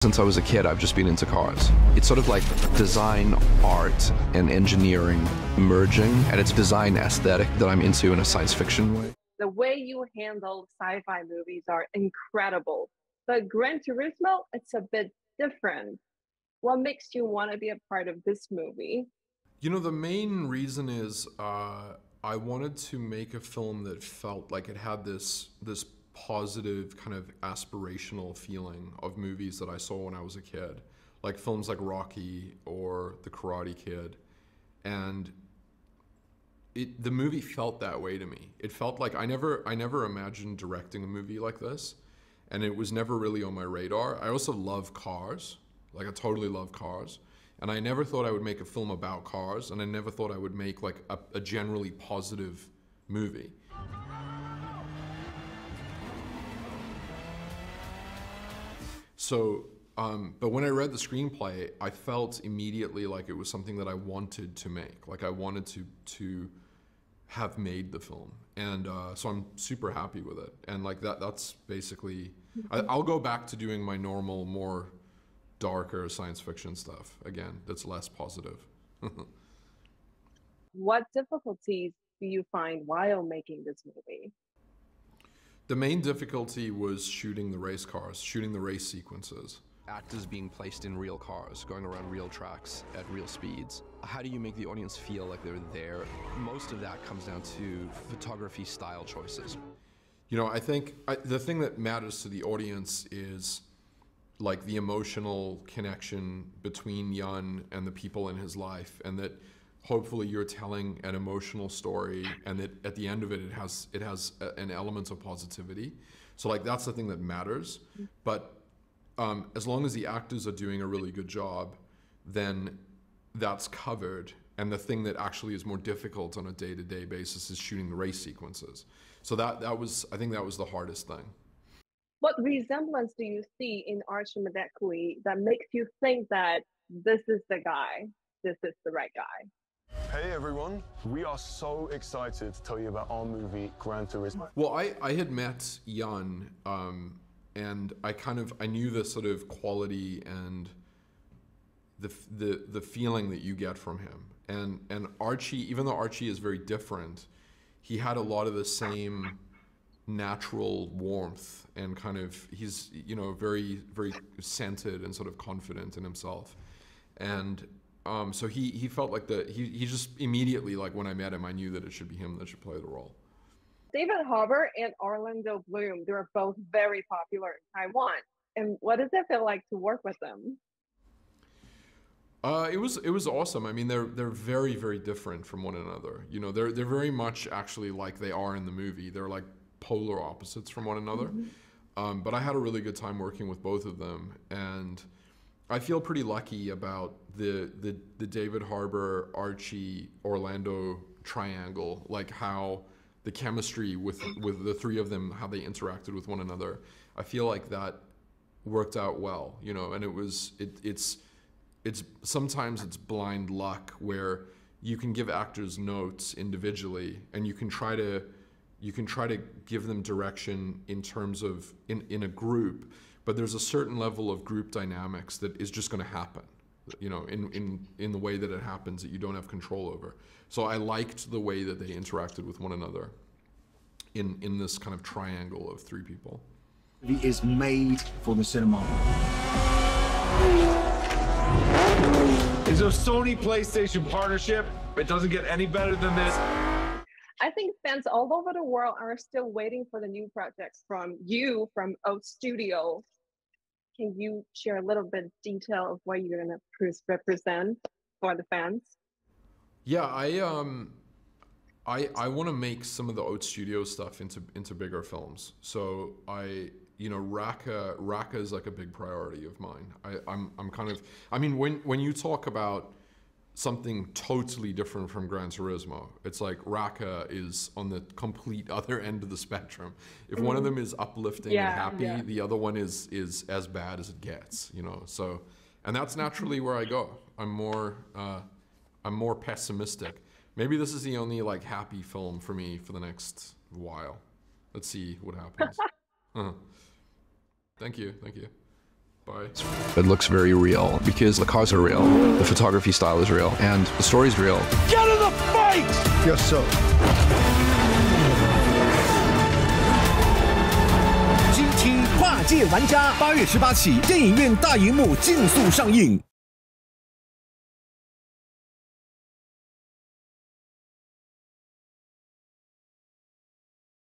Since I was a kid, I've just been into cars. It's sort of like design, art, and engineering merging, and it's design aesthetic that I'm into in a science fiction way. The way you handle sci-fi movies are incredible. But Gran Turismo, it's a bit different. What makes you want to be a part of this movie? You know, the main reason is I wanted to make a film that felt like it had this positive kind of aspirational feeling of movies that I saw when I was a kid, like films like Rocky or The Karate Kid, and the movie felt that way to me. It felt like I never imagined directing a movie like this, and it was never really on my radar. I also love cars, like I totally love cars, and I never thought I would make a film about cars, and I never thought I would make like a generally positive movie. So, but when I read the screenplay, I felt immediately like it was something that I wanted to make. Like I wanted to have made the film. And so I'm super happy with it. And like that's basically, I'll go back to doing my normal, more darker science fiction stuff again, that's less positive. What difficulties do you find while making this movie? The main difficulty was shooting the race cars, shooting the race sequences. Actors being placed in real cars, going around real tracks at real speeds. How do you make the audience feel like they're there? Most of that comes down to photography style choices. You know, I think the thing that matters to the audience is like the emotional connection between Yun and the people in his life, and that hopefully you're telling an emotional story, and that at the end of it, it has an element of positivity. So like that's the thing that matters. But as long as the actors are doing a really good job, then that's covered. And the thing that actually is more difficult on a day-to-day basis is shooting the race sequences. So I think that was the hardest thing. What resemblance do you see in Archie Madekwe that makes you think that this is the guy, this is the right guy? Hey everyone, we are so excited to tell you about our movie, Gran Turismo. Well, I had met Yun, and I knew the sort of quality and the feeling that you get from him. And Archie, even though Archie is very different, he had a lot of the same natural warmth, and kind of, he's, you know, very, very centered and sort of confident in himself. And so he felt like he just immediately, like when I met him, I knew that it should be him that should play the role. David Harbour and Orlando Bloom, they're both very popular in Taiwan. And what does it feel like to work with them? It was awesome. I mean, they're very, very different from one another. You know, they're very much actually like they are in the movie. They're like polar opposites from one another. But I had a really good time working with both of them, and I feel pretty lucky about the David Harbour, Archie, Orlando triangle, like how the chemistry with the three of them, how they interacted with one another. I feel like that worked out well, you know, and it's sometimes it's blind luck where you can give actors notes individually, and you can try to give them direction in terms of in a group, but there's a certain level of group dynamics that is just going to happen, you know, in the way that it happens that you don't have control over. So I liked the way that they interacted with one another in this kind of triangle of three people. It is made for the cinema. It's a Sony PlayStation partnership. It doesn't get any better than this. I think fans all over the world are still waiting for the new projects from you, from Oat Studio. Can you share a little bit of detail of what you're going to represent for the fans? Yeah, I want to make some of the Oat Studio stuff into bigger films. So you know, Raka is like a big priority of mine. I'm kind of, I mean, when you talk about something totally different from Gran Turismo, it's like Raka is on the complete other end of the spectrum. If one of them is uplifting and happy, the other one is as bad as it gets, you know. So, and that's naturally where I go. I'm more pessimistic. Maybe this is the only like happy film for me for the next while. Let's see what happens. Thank you. Bye. It looks very real because the cars are real, the photography style is real, and the story is real. Get in the fight! Yes, sir. 跨界玩家8月18起，电影院大荧幕竞速上映。